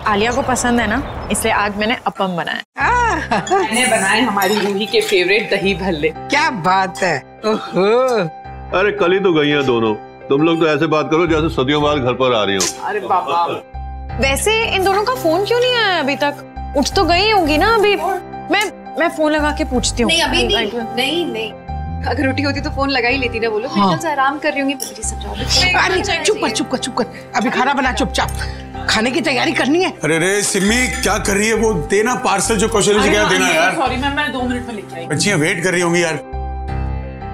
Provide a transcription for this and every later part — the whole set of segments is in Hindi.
आलिया को पसंद है ना, इसलिए आज मैंने अपम बनाया। मैंने बनाए हमारी रूही के फेवरेट दही भल्ले। क्या बात है। ओहो। अरे कल ही तो गई हैं दोनों, तुम लोग तो ऐसे बात करो जैसे सदियों बाद घर पर आ रही हो। अरे बाबा, वैसे इन दोनों का फोन क्यों नहीं आया अभी तक? उठ तो गई होंगी ना अभी। मैं फोन लगा के पूछती हूँ। नहीं अभी नहीं। अगर उठी होती तो फोन लगा ही लेती ना। बोलो मैं कल आराम कर रही होंगी। मुझे समझाओ। अरे चुप कर। अभी खाना बना चुपचाप। खाने की तैयारी करनी है। अरे रे सिमी क्या कर रही है? वो देना पार्सल जो कौशल जी क्या देना यार। सॉरी मैम, मैं 2 मिनट में लेके आई। बच्चियां वेट कर रही होंगी यार।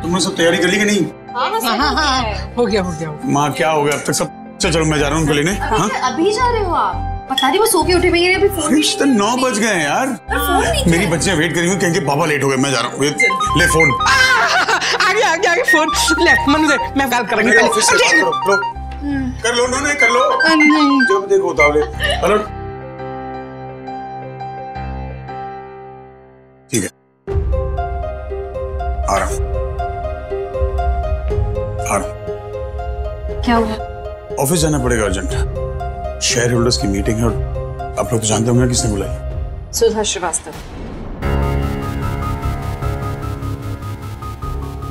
तुमने सब तैयारी कर ली कि नहीं? हाँ, हो गया। माँ क्या हो गया अब तक सब? चलो मैं जा रहा हूँ उनको लेने। हाँ अभी जा रहे हो आप? पता नहीं वो सो के उठे हुए हैं। अभी फोन 9 बज गए हैं यार। मेरी बच्चियां वेट कर रही हैं, कहेंगे पापा लेट हो गए। मैं जा रहा हूँ। ले फोन। आगे फोन ले। मनु दे, मैं बात करेंगे। कर लो ना, कर लो। जब देखो उतावले। हेलो ठीक है, आ रहा हूँ। क्या हुआ? ऑफिस जाना पड़ेगा अर्जेंट। शेयर होल्डर्स की मीटिंग है और आप लोग तो जानते होंगे किसने बुलाई। सुधा श्रीवास्तव।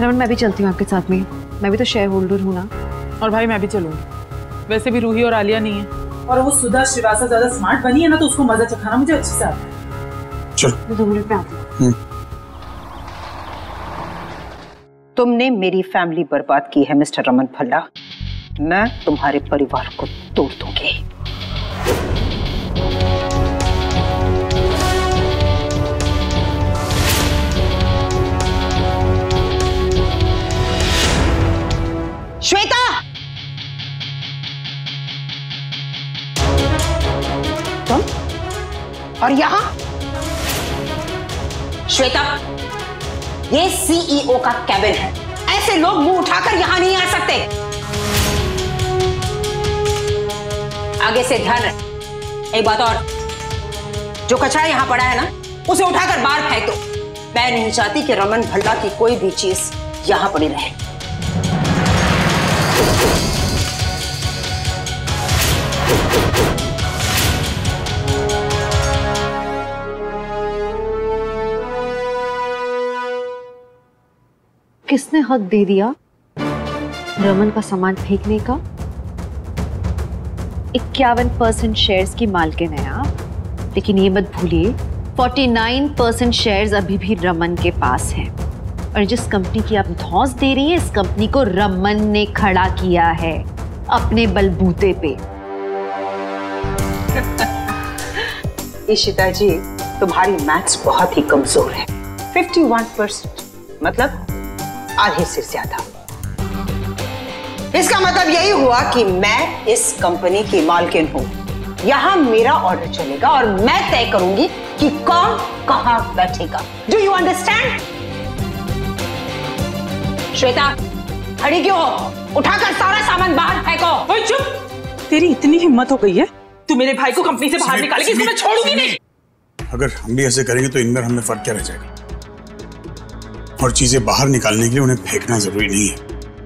रमन मैं भी चलती हूँ आपके साथ में। मैं भी तो शेयर होल्डर हूँ ना। और भाई मैं भी चलूंगी। वैसे भी रूही और आलिया नहीं है, और वो सुधा श्रीवास्तव ज्यादा स्मार्ट बनी है ना, तो उसको मजा चखाना मुझे अच्छे से आता है। चल मैं 2 मिनट में आती हूँ। तुमने मेरी फैमिली बर्बाद की है मिस्टर रमन भल्ला। मैं तुम्हारे परिवार को तोड़ दूंगी। श्वेता, तुम और यहां? श्वेता, ये सीईओ का कैबिन है। ऐसे लोग मुंह उठाकर यहां नहीं आ सकते। आगे से ध्यान रख। एक बात और, जो कचरा यहां पड़ा है ना, उसे उठाकर बाहर फेंक दो। मैं नहीं चाहती कि रमन भल्ला की कोई भी चीज यहां पड़ी रहे। किसने हक दे दिया रमन का सामान फेंकने का? 51% शेयर्स की मालकिन है आप, लेकिन ये मत भूलिए 49% शेयर्स अभी भी रमन के पास हैं। और जिस कंपनी की आप धौंस दे रही हैं, इस कंपनी को रमन ने खड़ा किया है अपने बलबूते पे। इशिता जी, तुम्हारी मैथ्स बहुत ही कमजोर है। 51% मतलब आधे से ज्यादा। इसका मतलब यही हुआ कि मैं इस कंपनी की मालकिन हूं। यहां मेरा ऑर्डर चलेगा और मैं तय करूंगी कि कौन कहां बैठेगा। Do you understand? श्वेता, खड़ी क्यों हो? उठाकर सारा सामान बाहर फेंको। ओए चुप! तेरी इतनी हिम्मत हो गई है, तू मेरे भाई को कंपनी से बाहर निकालेगी? इसको मैं छोड़ूंगी नहीं। अगर हम भी ऐसे करेंगे तो इनमें हमें फर्क क्या रह जाएगा? और चीजें बाहर निकालने के लिए उन्हें फेंकना जरूरी नहीं है।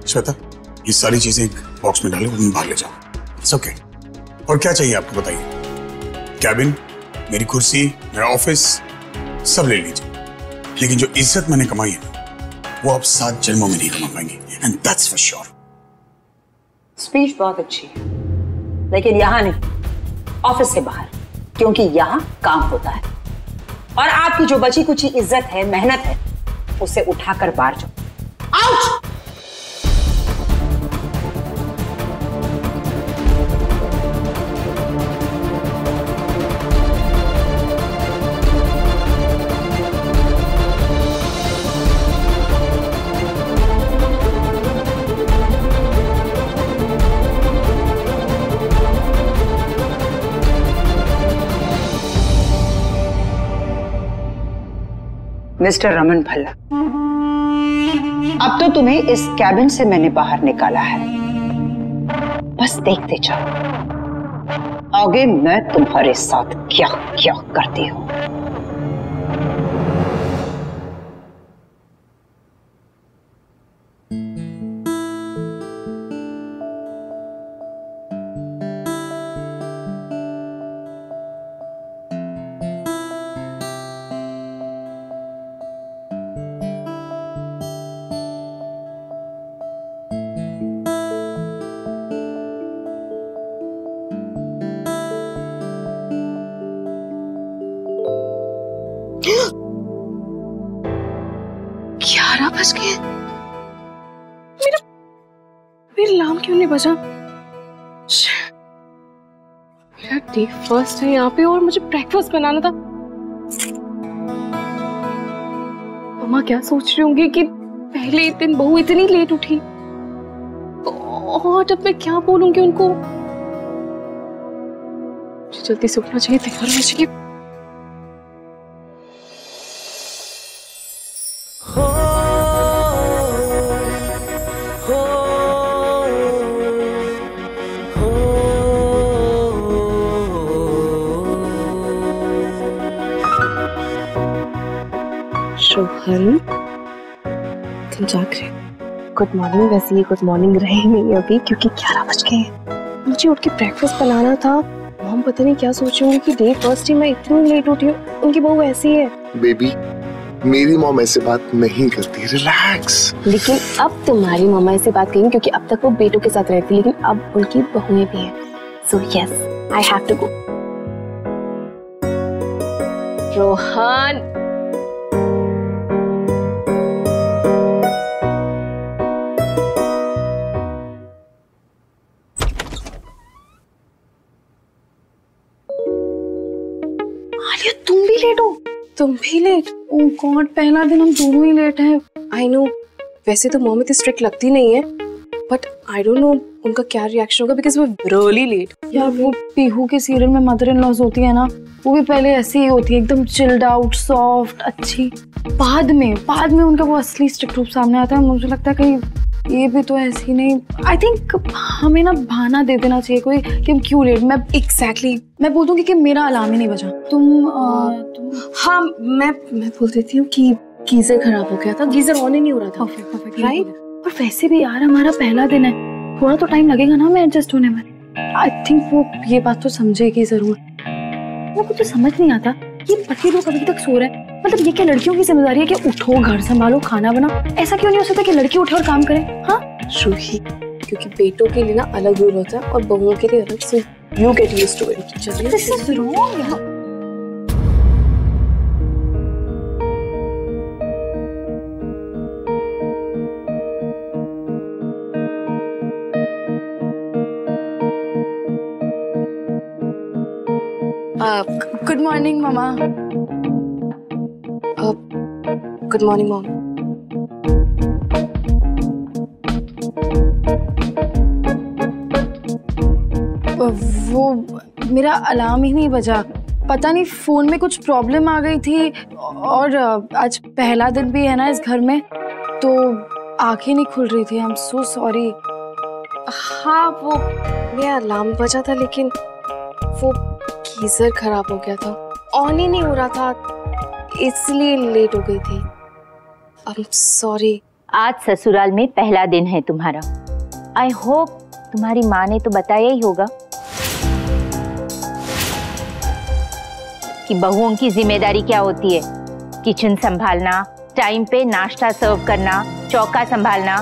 श्वेता, ये सारी चीजें एक बॉक्स में डालो, उन्हें बाहर ले जाओ। It's okay. और क्या चाहिए आपको बताइए। कैबिन, मेरी कुर्सी, मेरा ऑफिस, सब ले लीजिए। लेकिन जो इज्जत मैंने कमाई है वो आप 7 जन्मों में नहीं कमा पाएंगे, and that's for sure. Speech बहुत अच्छी है, लेकिन यहाँ नहीं, ऑफिस से बाहर, क्योंकि यहाँ काम होता है। और आपकी जो बची कुछ इज्जत है, मेहनत है, उसे उठाकर बाहर जाओ। आउट! मिस्टर रमन भल्ला, अब तो तुम्हें इस कैबिन से मैंने बाहर निकाला है। बस देखते जाओ आगे मैं तुम्हारे साथ क्या क्या करती हूं। नहीं बचा। मेरा डे फर्स्ट है यहाँ पे और मुझे ब्रेकफास्ट बनाना था। मम्मा क्या सोच रही होंगी कि पहले दिन बहू इतनी लेट उठी, और अब मैं क्या बोलूंगी उनको। जल्दी से उठना चाहिए, तैयार होना चाहिए। रोहन, तुम जाग रहे? Good morning. वैसे ये गुड मॉर्निंग रही नहीं अभी, क्योंकि 11 बज गए हैं। मुझे उठ के ब्रेकफास्ट बनाना था। मॉम पता नहीं क्या सोच रही होंगी कि डे फर्स्ट ही मैं इतनी लेट उठी हूँ। उनकी बहू ऐसी है। बेबी, मेरी मॉम ऐसे बात नहीं करती, रिलैक्स। लेकिन अब तुम्हारी मम्मा ऐसे बात करेंगी, क्योंकि अब तक वो बेटों के साथ रहती, लेकिन अब उनकी बहुएं भी हैं। So yes, I have to go. Rohan, तुम भी लेट हो? तुम भी लेट? ओह गॉड, पहला दिन हम दोनों ही लेट हैं। आई नो, वैसे तो मॉम इतनी स्ट्रिक्ट लगती नहीं है, बट आई डोंट नो उनका क्या रिएक्शन होगा, बिकॉज वो रियली लेट। यार वो पीहू के सीरियल में मदर इन लॉज होती है ना, वो भी पहले ऐसी ही होती है, एकदम चिल्ड आउट, सॉफ्ट, अच्छी। बाद में उनका वो असली स्ट्रिक्ट रूप सामने आता है। मुझे लगता है कहीं ये भी तो ऐसी नहीं। आई थिंक हमें ना बहाना दे देना चाहिए कोई कि हम क्यों लेट। मैं मैं बोल दूंगी कि मेरा अलार्म ही नहीं बजा। तुम हाँ, मैं बोल देती हूँ कि गीजर खराब हो गया था, गीजर ऑन ही नहीं हो रहा था, राइट? और वैसे भी यार हमारा पहला दिन है, थोड़ा तो टाइम लगेगा ना हमें एडजस्ट होने में। आई थिंक वो ये बात तो समझेगी जरूर। मेरे को तो समझ नहीं आता, ये पति लोग अभी तक सो रहे हैं। मतलब ये क्या लड़कियों की जिम्मेदारी है कि उठो, घर संभालो, खाना बनाओ? ऐसा क्यों नहीं हो सकता कि लड़की उठे और काम करे? हाँ रूही, क्योंकि बेटों के लिए ना अलग रूल होता है और बहुओं के लिए अलग। So you get used to it. चलिए, this is wrong. Good morning mama. Good morning mom. वो मेरा अलार्म ही नहीं बजा, पता नहीं फोन में कुछ प्रॉब्लम आ गई थी, और आज पहला दिन भी है ना इस घर में, तो आंखें नहीं खुल रही थी। I am so sorry. हाँ वो मेरा अलार्म बजा था, लेकिन वो गीजर खराब हो गया था, ऑन ही नहीं हो रहा था, इसलिए लेट हो गई थी। आई एम सॉरी। आज ससुराल में पहला दिन है तुम्हारा। आई होप तुम्हारी माँ ने तो बताया ही होगा कि बहुओं की जिम्मेदारी क्या होती है। किचन संभालना, टाइम पे नाश्ता सर्व करना, चौका संभालना।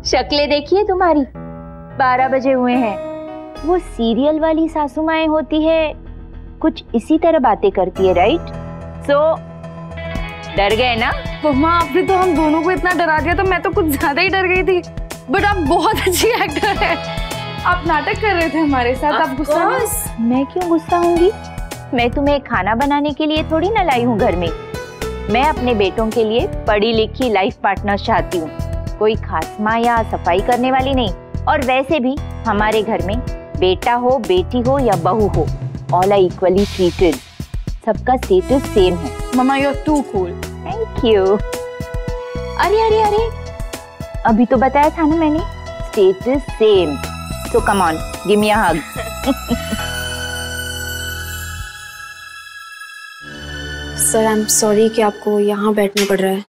शक्लें देखिए तुम्हारी, 12 बजे हुए हैं। वो सीरियल वाली सासू माएं होती है, कुछ इसी तरह बातें करती है, राइट? सो डर गए ना? मम्मा आपने तो हम दोनों को इतना डरा दिया, तो मैं तो कुछ ज्यादा ही डर गई थी। बट आप बहुत अच्छी एक्टर है, आप नाटक कर रहे थे हमारे साथ। आप गुस्सा? मैं क्यों गुस्सा होंगी? मैं तुम्हें खाना बनाने के लिए थोड़ी ना लाई हूँ घर में। मैं अपने बेटों के लिए पढ़ी लिखी लाइफ पार्टनर चाहती हूँ, कोई खास माँ या सफाई करने वाली नहीं। और वैसे भी हमारे घर में बेटा हो, बेटी हो या बहू हो, ऑल आर इक्वली ट्रीटेड। सबका स्टेटस सेम है। Mamma you are too cool. Thank you. अरे अरे अरे, अभी तो बताया था ना मैंने, status same. So come on, give me a hug. Sir I am sorry कि आपको यहाँ बैठना पड़ रहा है।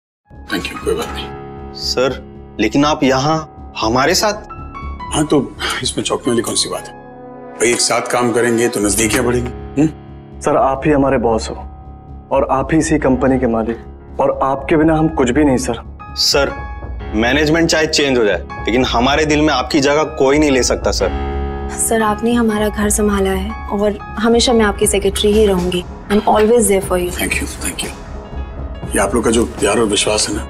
थैंक यू, कोई बात नहीं। सर लेकिन आप यहाँ हमारे साथ? हाँ तो इसमें चौंकने वाली कौन सी बात है भाई, एक साथ काम करेंगे तो नजदीकियां बढ़ेंगी। सर आप ही हमारे बॉस हो और आप ही इसी कंपनी के मालिक, और आपके बिना हम कुछ भी नहीं सर। सर मैनेजमेंट चाहे चेंज हो जाए, लेकिन हमारे दिल में आपकी जगह कोई नहीं ले सकता सर। सर आपने हमारा घर संभाला है और हमेशा मैं आपकी सेक्रेटरी ही रहूंगी। I am always there for you. Thank you, thank you. ये आप लोग का जो प्यार और विश्वास है ना,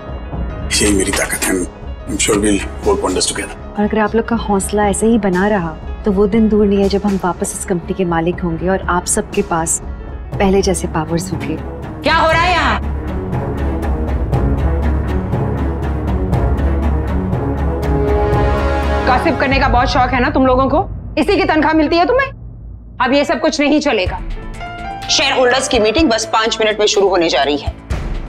यही मेरी ताकत है। I am sure we will work wonders together. और अगर आप लोग का हौसला ऐसे ही बना रहा तो वो दिन दूर नहीं है जब हम वापस इस कंपनी के मालिक होंगे और आप सबके पास पहले जैसे पावर्स होंगे। क्या हो रहा है यहाँ? गॉसिप करने का बहुत शौक है ना तुम लोगों को? इसी की तनख्वाह मिलती है तुम्हें? अब ये सब कुछ नहीं चलेगा। शेयर होल्डर्स की मीटिंग बस 5 मिनट में शुरू होने जा रही है।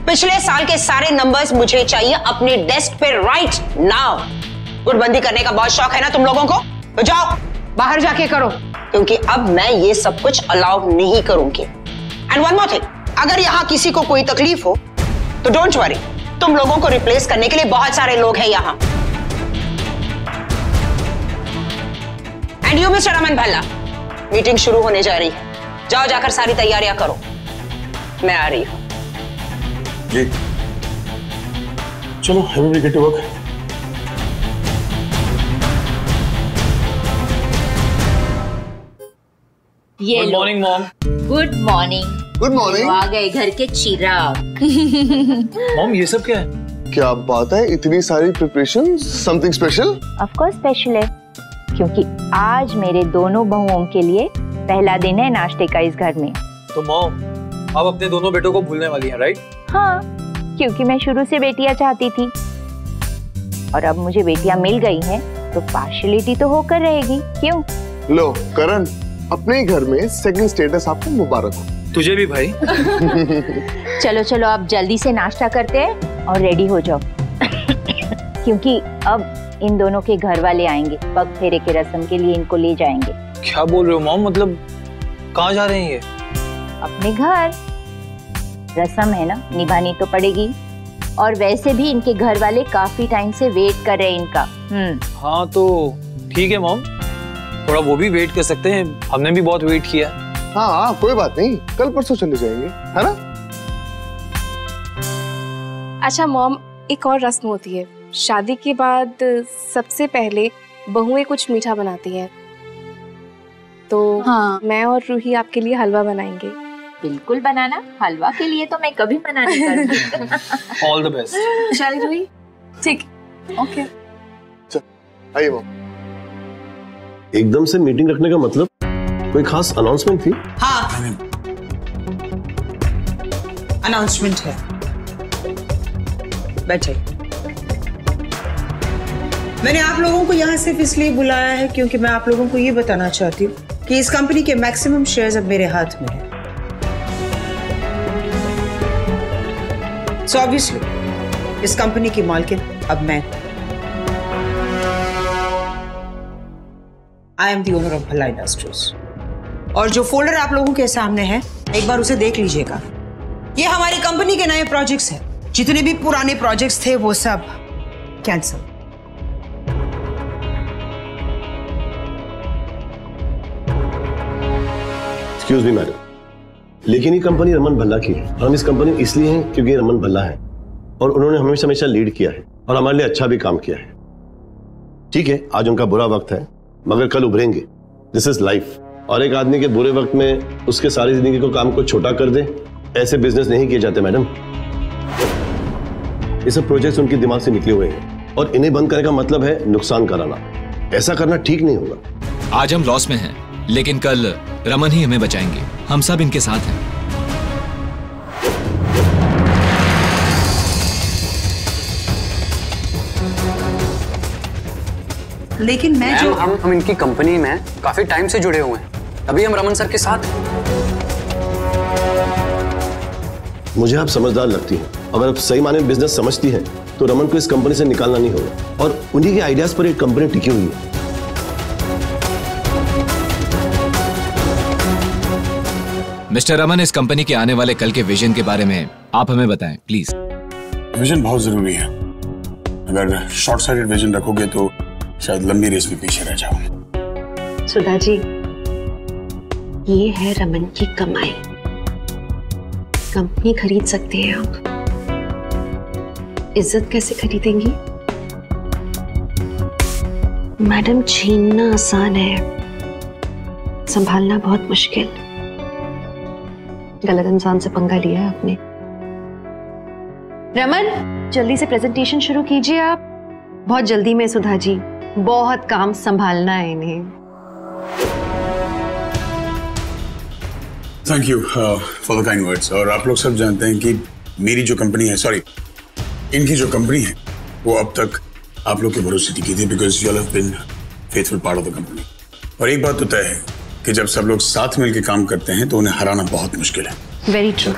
पिछले साल के सारे नंबर्स मुझे चाहिए अपने डेस्क पे राइट नाउ। गुटबंदी करने का बहुत शौक है ना तुम लोगों को? तो जाओ बाहर जाके करो, क्योंकि अब मैं ये सब कुछ अलाउ नहीं करूंगी। एंड वन मोर थिंग, अगर यहाँ किसी को कोई तकलीफ हो तो डोंट वरी, तुम लोगों को रिप्लेस करने के लिए बहुत सारे लोग हैं यहाँ। And you mister Raman Bhalla, meeting शुरू होने जा रही है। जाओ जाकर सारी तैयारियां करो, मैं आ रही हूं। जी चलो, एवरीबॉडी गेट टू वर्क। ये good morning mom. Good morning. Good morning. आ गए घर के चिराग। मॉम ये सब क्या है? क्या बात है, इतनी सारी preparation, something special? Of course special है, क्योंकि आज मेरे दोनों बहुओं के लिए पहला दिन है नाश्ते का इस घर में। तो मॉम आप अपने दोनों बेटों को भूलने वाली हैं, राइट? हाँ, क्योंकि मैं शुरू से बेटियां चाहती थी और अब मुझे बेटियां मिल गई हैं, तो पार्शियलिटी तो होकर रहेगी। क्यों? लो करण, अपने ही घर में सेकंड स्टेटस आपको मुबारक हो। तुझे भी भाई। चलो चलो आप जल्दी से नाश्ता करते हैं और रेडी हो जाओ, क्योंकि अब इन दोनों के घर वाले आएंगे। पग फेरे के रस्म के लिए इनको ले जाएंगे। क्या बोल रहे हो मॉम? मतलब कहाँ जा रहे हैं ये? अपने घर। रस्म है ना, निभानी तो पड़ेगी। और वैसे भी इनके घर वाले काफी टाइम से वेट कर रहे हैं इनका। हाँ तो ठीक है मॉम, थोड़ा वो भी वेट कर सकते हैं, हमने भी बहुत वेट किया। हाँ कोई बात नहीं, कल परसों चले जाएंगे, है ना? अच्छा मॉम, एक और रस्म होती है। शादी के बाद सबसे पहले बहुएं कुछ मीठा बनाती हैं, तो हाँ, मैं और रूही आपके लिए हलवा बनाएंगे। बिल्कुल बनाना। हलवा के लिए तो मैं कभी मना नहीं करूंगी। All the best. चलिए रूही। ठीक, ओके। आइए मॉम। एकदम से मीटिंग रखने का मतलब कोई खास अनाउंसमेंट थी? हाँ, अनाउंसमेंट है। बैठे। मैंने आप लोगों को यहाँ सिर्फ इसलिए बुलाया है क्योंकि मैं आप लोगों को ये बताना चाहती हूँ कि इस कंपनी के मैक्सिमम शेयर्स अब मेरे हाथ में हैं। सो ऑब्वियसली इस कंपनी की मालकिन अब मैं। I am the owner of Bhalla industries. और जो फोल्डर आप लोगों के सामने है, एक बार उसे देख लीजिएगा। ये हमारी कंपनी के नए प्रोजेक्ट्स हैं। जितने भी पुराने प्रोजेक्ट्स थे वो सब कैंसिल। एक्सक्यूज मी मैडम, लेकिन ये कंपनी रमन भल्ला की है। हम इस कंपनी में इसलिए हैं क्योंकि रमन भल्ला है और उन्होंने हमेशा हमेशा लीड किया है और हमारे लिए अच्छा भी काम किया है। ठीक है, आज उनका बुरा वक्त है, मगर कल उभरेंगे। This is life. और एक आदमी के बुरे वक्त में उसके सारी जिंदगी को काम को छोटा कर दे, ऐसे बिजनेस नहीं किए जाते मैडम। ये सब प्रोजेक्ट्स उनके दिमाग से निकले हुए हैं और इन्हें बंद करने का मतलब है नुकसान कराना। ऐसा करना ठीक नहीं होगा। आज हम लॉस में हैं, लेकिन कल रमन ही हमें बचाएंगे। हम सब इनके साथ हैं। लेकिन मैं जो हम इनकी कंपनी में काफी टाइम से जुड़े हुए हैं, तभी हम रमन सर के साथ हैं। मुझे आप समझदार लगती हैं। अगर आप सही माने बिजनेस समझती हैं तो रमन को इस कंपनी से निकालना नहीं होगा और उन्हीं के आइडियाज पर एक कंपनी टिकी हुई है। मिस्टर रमन, इस कंपनी के आने वाले कल के विजन के बारे में आप हमें बताएं प्लीज। विजन बहुत जरूरी है। अगर शॉर्ट साइडेड विजन रखोगे तो शायद लंबी रेस में पीछे रह जाओगे। सुधा जी, ये है रमन की कमाई। कंपनी खरीद सकते हैं आप, इज्जत कैसे खरीदेंगी? मैडम, छीनना आसान है, संभालना बहुत मुश्किल। गलत इंसान से पंगा लिया है आपने। रमन, जल्दी से प्रेजेंटेशन शुरू कीजिए आप। बहुत जल्दी में सुधा जी, बहुत काम संभालना है इन्हें। Thank you for the kind words. और आप लोग सब जानते हैं कि मेरी जो कंपनी है, सॉरी इनकी जो कंपनी है, वो अब तक आप लोग के भरोसे टिकी थी, because you have been faithful part of the company. और एक बात तो तय है कि जब सब लोग साथ मिलकर काम करते हैं तो उन्हें हराना बहुत मुश्किल है। Very true.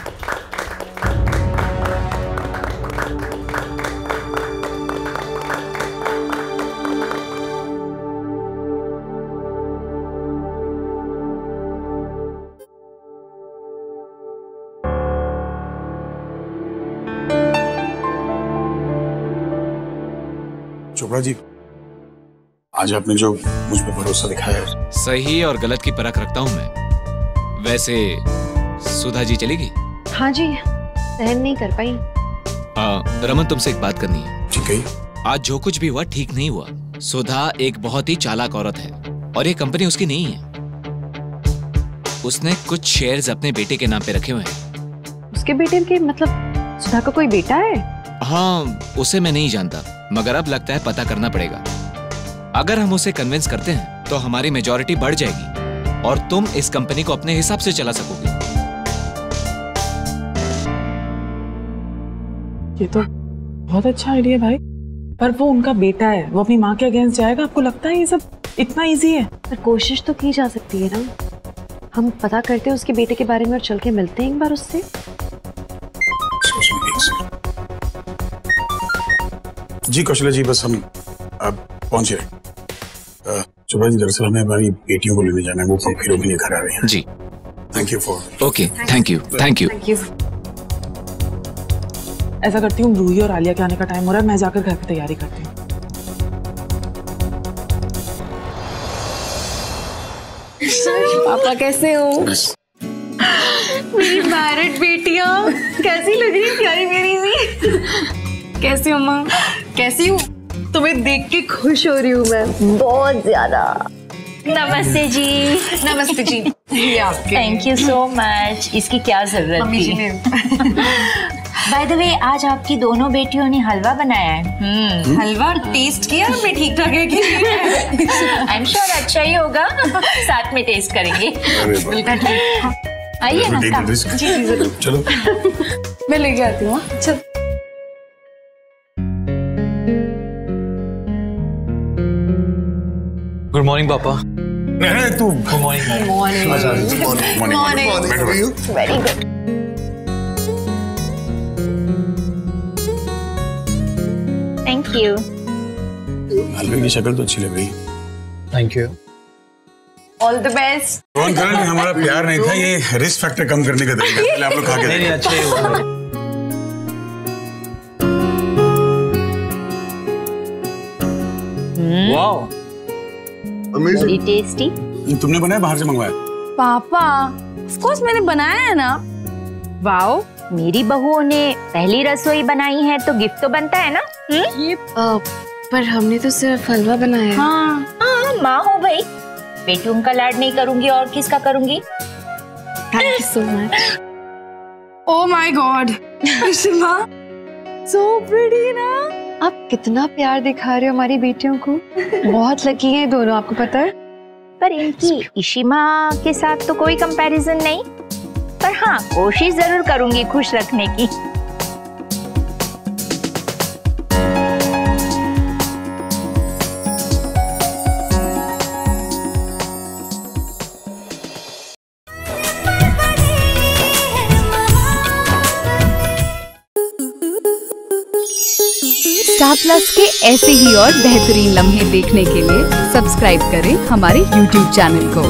चोपड़ा जी, आज आपने जो मुझ पे भरोसा दिखाया है, सही और गलत की परख रखता हूँ मैं। वैसे सुधा जी चलेगी? हाँ जी, सहन नहीं कर पाई। रमन, तुमसे एक बात करनी है। ठीक है। आज जो कुछ भी हुआ ठीक नहीं हुआ। सुधा एक बहुत ही चालाक औरत है और ये कंपनी उसकी नहीं है। उसने कुछ शेयर्स अपने बेटे के नाम पे रखे हुए हैं। उसके बेटे के मतलब सुधा का कोई बेटा है? हाँ, उसे मैं नहीं जानता, मगर अब लगता है पता करना पड़ेगा। अगर हम उसे कन्विंस करते हैं तो हमारी मेजॉरिटी बढ़ जाएगी और तुम इस कंपनी को अपने हिसाब से चला सकोगे। ये तो बहुत अच्छा आइडिया भाई, पर वो उनका बेटा है, वो अपनी माँ के अगेंस्ट जाएगा। आपको लगता है ये सब इतना इजी है? पर कोशिश तो की जा सकती है ना। हम पता करते हैं उसके बेटे के बारे में और चल के मिलते हैं एक बार उससे। जी कौशल्या जी, बस हम अब पहुंचे। चोपड़ा जी, दरअसल हमें हमारी बेटियों को लेने जाना है, वो फिर के लिए घर आ रही हैं। जी thank you for. Okay, thank you, thank you. ऐसा करती हूँ, रूही और आलिया के आने का टाइम हो रहा है, मैं जाकर घर की तैयारी करती हूँ। पापा कैसे हो? मेरी मैरिड बेटियां कैसी लग रही प्यारी मेरी सी। कैसी हो माँ? कैसी हूँ? तुम्हें देख के खुश हो रही हूँ मैं बहुत ज्यादा। नमस्ते जी। नमस्ते जी। ये आपके। Thank you so much. इसकी क्या जरूरत थी? बाय द वे, आज आपकी दोनों बेटियों ने हलवा बनाया है। हलवा टेस्ट किया मैं ठीक ठाक है कि? आई एम श्योर अच्छा ही होगा। साथ में टेस्ट करेंगे। आइए ना। जी जरूर। चलो मैं लेके आती हूँ। चल। गुड मॉर्निंग पापा। नहीं तू। Good morning. Morning. Very good. Thank you. हलवे की शक्ल तो अच्छी लग रही। Thank you. All the best. कौन कह रहा है हमारा प्यार नहीं था, ये रिस्क फैक्टर कम करने का तरीका है। पहले आप लोग खा के नहीं, अच्छे ही हो। Wow, very tasty. तुमने बनाया बाहर से मंगवाया? पापा, ऑफ कोर्स मैंने बनाया है ना। वाओ, मेरी बहुओं ने पहली रसोई बनाई है तो गिफ्ट तो बनता है ना। ये पर हमने तो सिर्फ हलवा बनाया है। हाँ, माँ हो भाई, बेटियों का लाड नहीं करूंगी और किसका करूंगी? Thank you so much. Oh my God, so pretty ना। आप कितना प्यार दिखा रहे हो हमारी बेटियों को। बहुत लकी है दोनों, आपको पता है। पर इनकी इशिमा के साथ तो कोई कंपैरिजन नहीं, पर हाँ कोशिश जरूर करूंगी खुश रखने की। स्टार प्लस के ऐसे ही और बेहतरीन लम्हे देखने के लिए सब्सक्राइब करें हमारे YouTube चैनल को।